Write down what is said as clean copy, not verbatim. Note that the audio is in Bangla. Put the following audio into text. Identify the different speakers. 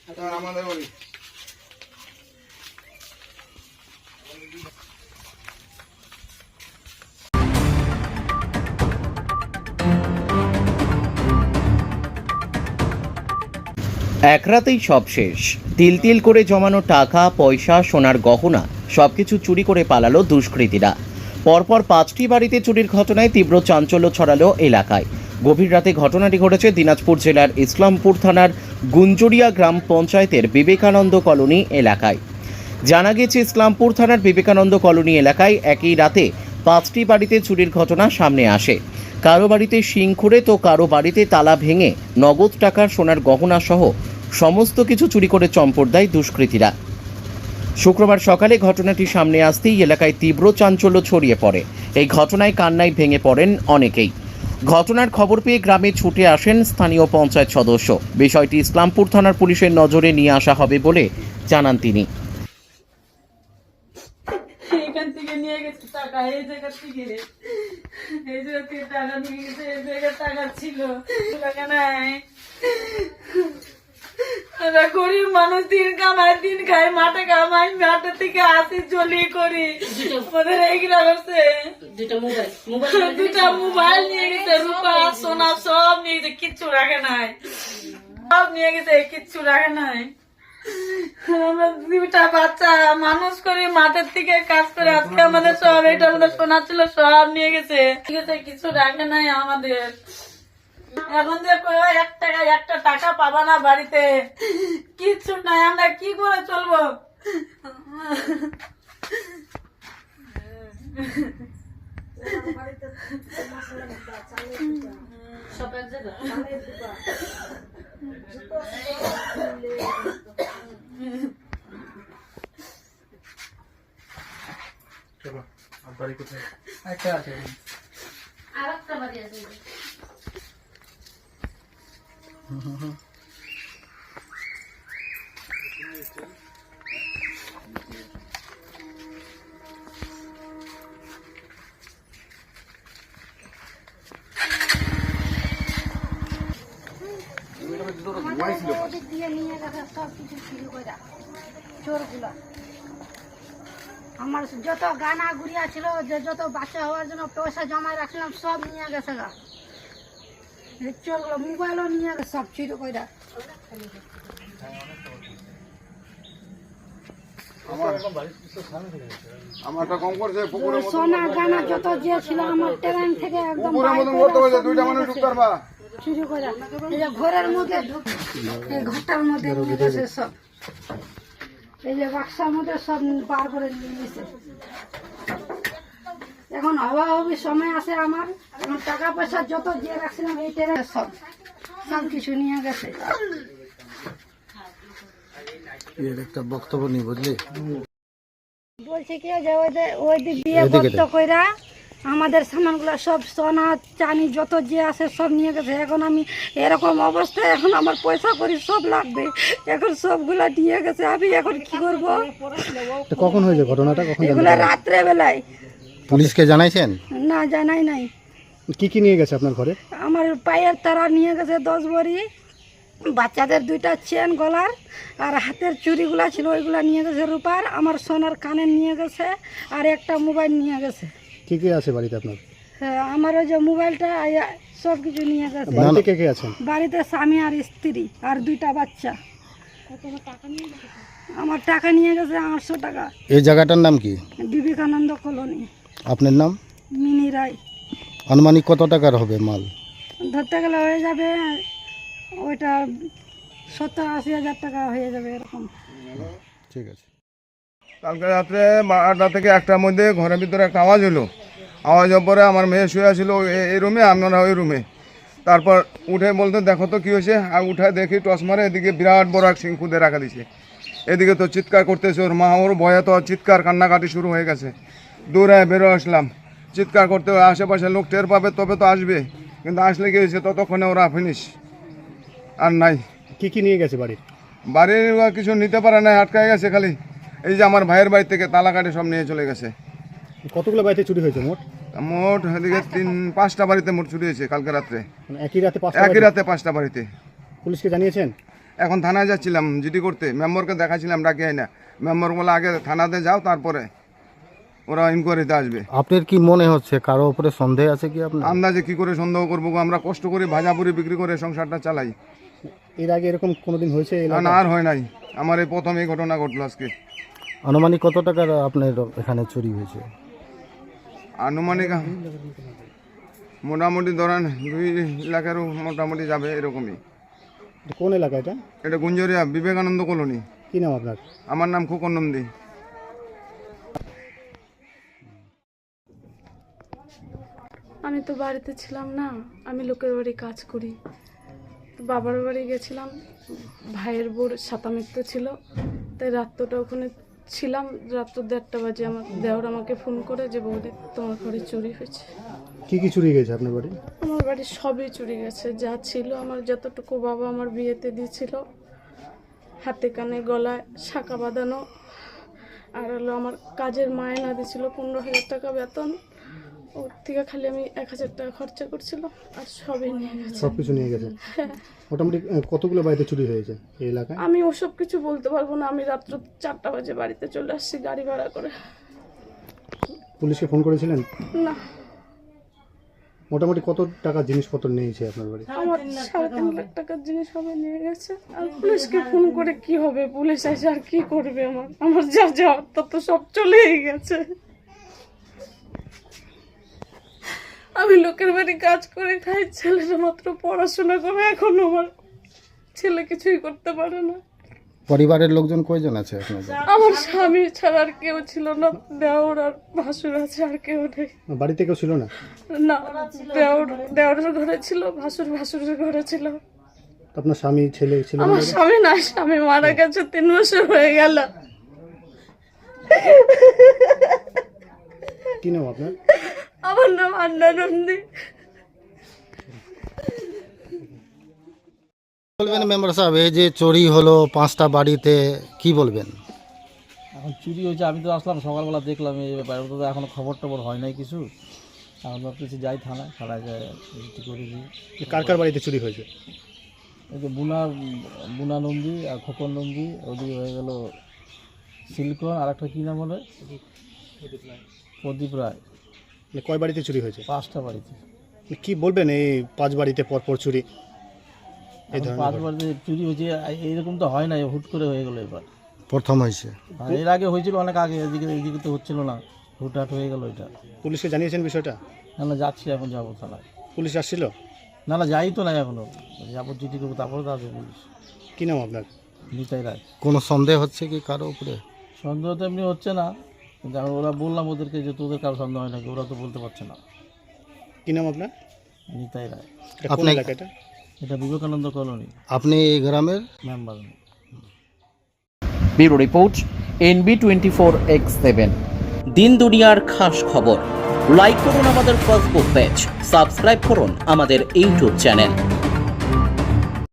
Speaker 1: এক রাতেই সব শেষ। তিল তিল করে জমানো টাকা পয়সা সোনার গহনা সবকিছু চুরি করে পালালো দুষ্কৃতীরা। পরপর 5টি বাড়িতে চুরির ঘটনায় তীব্র চাঞ্চল্য ছড়ালো এলাকায়। গভীর রাতে ঘটনাটি ঘটেছে দিনাজপুর জেলার ইসলামপুর থানার গুঞ্জুরিয়া গ্রাম পঞ্চায়েতের বিবেকানন্দ কলোনি এলাকায়। জানা গেছে, ইসলামপুর থানার বিবেকানন্দ কলোনি এলাকায় একই রাতে 5টি বাড়িতে চুরির ঘটনা সামনে আসে। কারো বাড়িতে শিং খুঁড়ে তো কারো বাড়িতে তালা ভেঙে নগদ টাকার সোনার গহনা সহ সমস্ত কিছু চুরি করে চম্পট দেয় দুষ্কৃতীরা। শুক্রবার সকালে ঘটনাটি সামনে আসতেই এলাকায় তীব্র চাঞ্চল্য ছড়িয়ে পড়ে। এই ঘটনায় কান্নায় ভেঙে পড়েন অনেকেই। ঘটনার খবর পেয়ে গ্রামে ছুটে আসেন স্থানীয় পঞ্চায়েত সদস্য। বিষয়টি ইসলামপুর থানার পুলিশের নজরে নিয়ে আসা হবে বলে জানান তিনি।
Speaker 2: এখান থেকে নিয়ে গেছে টাকা, এই জায়গা থেকে এই জায়গা থেকে টাকা নিয়ে গেছে, এই জায়গায় টাকা ছিল, টাকা নাই। আমরা গরিব মানুষ, দিন কামাই দিন খাই, মাঠে কামাই, মাঠের থেকে আসি চলি করি। ওদের এইগুলা করছে, দুটা মোবাইল নিয়ে গেছে, রূপা সোনা সব নিয়ে গেছে, কিচ্ছু রাখে নাই, সব নিয়ে গেছে, কিচ্ছু রাখে নাই। আমরা দুটা বাচ্চা মানুষ করি, মাঠের থেকে কাজ করে, আজকে আমাদের সব এটা আমাদের সোনা ছিল সব নিয়ে গেছে, কিছু রাখে নাই আমাদের। এখন যে একটা টাকা পাবা না বাড়িতে, কিচ্ছু নাই, আমরা কি করে চলবো? সব এক জায়গা
Speaker 3: চলো, আর বাড়ি কোথায়? একটা আছে,
Speaker 2: আর একটা বাড়ি আছে।
Speaker 4: আমার যত গানা গুড়িয়া ছিল, যে যত বাচ্চা হওয়ার জন্য পয়সা জমা রাখছিলাম সব নিয়ে গেছে গা। চোরগুলো মোবাইলও নিয়ে গেছে, সব চুরি করে। সোনা গানা যত যে ছিল আমার ট্রেন থেকে একদম চুরি করে ঘরের মধ্যে, ঘরটার মধ্যে নিয়ে গেছে সব। এই যে বাক্সার মধ্যে সব বার করে নিয়ে গেছে। এখন হওয়া হবি সময় আছে আমার, এখন টাকা পয়সা যত যে রাখছিলাম এই ট্রেনে সব কিছু নিয়ে গেছে।
Speaker 3: একটা বক্তব্য নেই, বুঝলি?
Speaker 4: বলছে কি যে ওই দিক দিয়ে বক্ত কইরা আমাদের সামানগুলো সব সোনা চানি যত যে আছে সব নিয়ে গেছে। এখন আমি এরকম অবস্থায়, এখন আমার পয়সা করি সব লাগবে, এখন সবগুলা নিয়ে গেছে। আমি এখন কি করব?
Speaker 3: কখন হয়েছে ঘটনাটা?
Speaker 4: এগুলো রাত্রে বেলায়।
Speaker 3: পুলিশকে জানাইছেন?
Speaker 4: না, জানাই নাই।
Speaker 3: কি কি নিয়ে গেছে আপনার ঘরে?
Speaker 4: আমার পায়ের তারা নিয়ে গেছে 10 ভরি, বাচ্চাদের 2টা চেন গলার, আর হাতের চুড়িগুলা ছিল ওইগুলা নিয়ে গেছে রূপার, আমার সোনার কানের নিয়ে গেছে, আর একটা মোবাইল নিয়ে গেছে।
Speaker 3: কি কি আছে বাড়িতে আপনার?
Speaker 4: হ্যাঁ, আমার ওই যে মোবাইলটা সব কিছু নিয়ে গেছে।
Speaker 3: বাড়িতে কে কে আছেন?
Speaker 4: বাড়িতে স্বামী আর স্ত্রী আর 2টা বাচ্চা। আমার টাকা নিয়ে গেছে 800 টাকা।
Speaker 3: এই জায়গাটার নাম কি?
Speaker 4: বিবেকানন্দ কলোনি।
Speaker 3: আপনার নাম?
Speaker 4: মিনি রায়।
Speaker 3: আনুমানিক কত টাকার হবে মাল? ধরতে
Speaker 4: গেলে হয়ে যাবে ওইটা 70-80 হাজার টাকা হয়ে যাবে এরকম।
Speaker 3: ঠিক আছে।
Speaker 5: কালকে রাত্রে 8টা থেকে 1টার মধ্যে ঘরের ভিতরে একটা আওয়াজ হলো। আওয়াজ হওয়ার পরে আমার মেয়ে শুয়ে ছিল এই রুমে, আমরা ওই রুমে। তারপর উঠে বলতে দেখো তো কী হয়েছে, আর উঠে দেখি টস মারে এদিকে বিরাট বড় এক সিং খুদে রাখা দিছে। এদিকে তো চিৎকার করতেছে, ওর মা ওর ভয়ে তো চিৎকার কান্নাকাটি শুরু হয়ে গেছে। দৌড়ায় বেরো আসলাম, চিৎকার করতে আশেপাশে লোক টের পাবে তবে তো আসবে, কিন্তু আসলে কি হয়েছে ততক্ষণে ওরা ফিনিশ, আর নাই।
Speaker 3: কি কি নিয়ে গেছে বাড়ির?
Speaker 5: বাড়ির কিছু নিতে পারে না, আটকায় গেছে। খালি এই যে আমার ভাইয়ের বাড়ি থেকে তালা কাটে সব নিয়ে চলে গেছে।
Speaker 3: কতগুলো বাড়িতে চুরি হয়েছে মোট?
Speaker 5: মোট এদিকে 5টা বাড়িতে মোট চুরি হয়েছে কালকে রাত্রে।
Speaker 3: একই রাতে
Speaker 5: 5টা বাড়িতে।
Speaker 3: পুলিশকে জানিয়েছেন?
Speaker 5: এখন থানায় যাচ্ছিলাম জিডি করতে, মেম্বারকে দেখাচ্ছিলাম ডাকি না, মেম্বার বলে আগে থানাতে যাও তারপরে ওরা ইনকোয়ারিতে আসবে।
Speaker 3: আপনার কি মনে হচ্ছে কারো উপরে সন্দেহ আছে কি আপনার?
Speaker 5: আন্দাজে কি করে সন্দেহ করবো গো? আমরা কষ্ট করে ভাজাপুরি বিক্রি করে সংসারটা চালাই।
Speaker 3: এর আগে এরকম কোনোদিন হয়েছে?
Speaker 5: না, আর হয় নাই, আমার এই প্রথম এই ঘটনা ঘটলো আজকে।
Speaker 3: আনুমানিক কত টাকার আপনার এখানে চুরি হয়েছে?
Speaker 5: আনুমানিক মোটামুটি ধরেন 2 লাখেরও মোটামুটি যাবে এরকমই।
Speaker 3: কোন এলাকা এটা?
Speaker 5: এটা গুঞ্জরিয়া বিবেকানন্দ কলোনি।
Speaker 3: কি নাম আপনার?
Speaker 5: আমার নাম খোকন নন্দী।
Speaker 6: আমি তো বাড়িতে ছিলাম না, আমি লোকের বাড়ি কাজ করি। তো বাবার বাড়ি গেছিলাম, ভাইয়ের বোর সাতামিত্র ছিল, তাই রাত্রটা ওখানে ছিলাম। রাত্র 1:30 বাজে আমার দেওর আমাকে ফোন করে যে বৌদি তোমার ঘরে চুরি হয়েছে।
Speaker 3: কি কি চুরি গেছে আপনার বাড়ি?
Speaker 6: আমার বাড়ি সবই চুরি গেছে, যা ছিল আমার, যতটুকু বাবা আমার বিয়েতে দিয়েছিল, হাতে কানে গলায় শাঁখা বাঁধানো, আর হলো আমার কাজের মায়না দিয়েছিল 15,000 টাকা বেতন, ওর থেকে খালি আমি 1,000 টাকা খরচা করছিলাম, আর সবই নিয়ে গেছে।
Speaker 3: সব কিছু নিয়ে গেছে? মোটামুটি কতগুলো বাড়িতে চুরি হয়েছে এই এলাকায়?
Speaker 6: আমি ওসব কিছু বলতে পারবো না, আমি রাত্র 4টা বাজে বাড়িতে চলে আসছি গাড়ি ভাড়া করে।
Speaker 3: পুলিশকে ফোন করেছিলেন?
Speaker 6: না,
Speaker 3: মোটামুটি কত টাকা জিনিসপত্র নিয়েছে আপনার বাড়ি?
Speaker 6: আমার 3.5 লাখ টাকার জিনিস সবাই নিয়ে গেছে। আর পুলিশকে ফোন করে কি হবে, পুলিশ এসে আর কি করবে? আমার যা যাওয়ার তা তো সব চলেই গেছে। আমি লোকের বাড়ি কাজ করে খাই, ছেলেরা মাত্র পড়াশোনা করে, এখন আমার ছেলে কিছুই করতে পারে না।
Speaker 3: পরিবারের লোকজন কয়জন আছে আপনাদের?
Speaker 6: আমার স্বামী ছাড়া আর কেউ ছিল না, দেওর আর ভাসুর আছে, আর কেউ নেই।
Speaker 3: বাড়িতে কেউ ছিল না?
Speaker 6: না, দেওরের ঘরে ছিল, ভাসুরের ঘরে ছিল।
Speaker 3: আপনার স্বামী ছেলে ছিল?
Speaker 6: আমার স্বামী না, স্বামী মারা গেছে 3 বছর হয়ে গেল।
Speaker 3: কি নাম আপনার?
Speaker 6: আমার নাম আন্না নন্দী।
Speaker 3: বলবেন মেম্বার সাহেব, এই যে চুরি হলো 5টা বাড়িতে, কি বলবেন?
Speaker 7: এখন চুরি হয়েছে, আমি তো আসলাম সকালবেলা দেখলাম এই ব্যাপারে, তো এখনো খবর টবর হয় নাই কিছু। এখন ভাবতেছি যাই থানায় যায় রেজিস্ট্রি করে দিই।
Speaker 3: কার কার বাড়িতে চুরি হয়েছে?
Speaker 7: এই যে বুনা নন্দী আর খোকন নন্দী, ওদিকে হয়ে গেল সিলকন, আর একটা কী নাম বলে, প্রদীপ রায়।
Speaker 3: কয় বাড়িতে চুরি হয়েছে?
Speaker 7: 5টা বাড়িতে।
Speaker 3: কি বলবেন এই 5 বাড়িতে পরপর চুরি? এই
Speaker 7: 5 বাড়িতে চুরি হয়েছে, এইরকম তো হয় না, হুট করে হয়ে গেলো এবার।
Speaker 3: প্রথম হয়েছে?
Speaker 7: আর এর আগে হয়েছিল অনেক আগে, এদিকে তো হচ্ছিল না, হুটহাট হয়ে গেল এটা।
Speaker 3: পুলিশকে জানিয়েছেন বিষয়টা?
Speaker 7: না, যাচ্ছি, এখন যাবো থানায়।
Speaker 3: পুলিশ আসছিল?
Speaker 7: না, যাই তো নাই এখনো, যাবো চিঠি করবো, তারপরে তো আসবে পুলিশ।
Speaker 3: কি নাম আপনার?
Speaker 7: নিতাই রায়।
Speaker 3: কোনো সন্দেহ হচ্ছে কি কারো উপরে?
Speaker 7: সন্দেহ তো এমনি হচ্ছে না, কিন্তু আমি ওরা বললাম ওদেরকে যে তোদের কারো সন্দেহ হয় নাকি, ওরা তো বলতে পারছে না।
Speaker 3: কি নাম আপনার?
Speaker 7: নিতাই রায়।
Speaker 3: আপনার এলাকা এটা?
Speaker 7: এটা বিবেকানন্দ কলোনি।
Speaker 3: আপনি এই গ্রামের
Speaker 7: মেম্বার।
Speaker 1: Bureau report NB24X7। দিন দুনিয়ার খাস খবর। লাইক করুন আমাদের ফেসবুক পেজ, সাবস্ক্রাইব করুন আমাদের ইউটিউব চ্যানেল।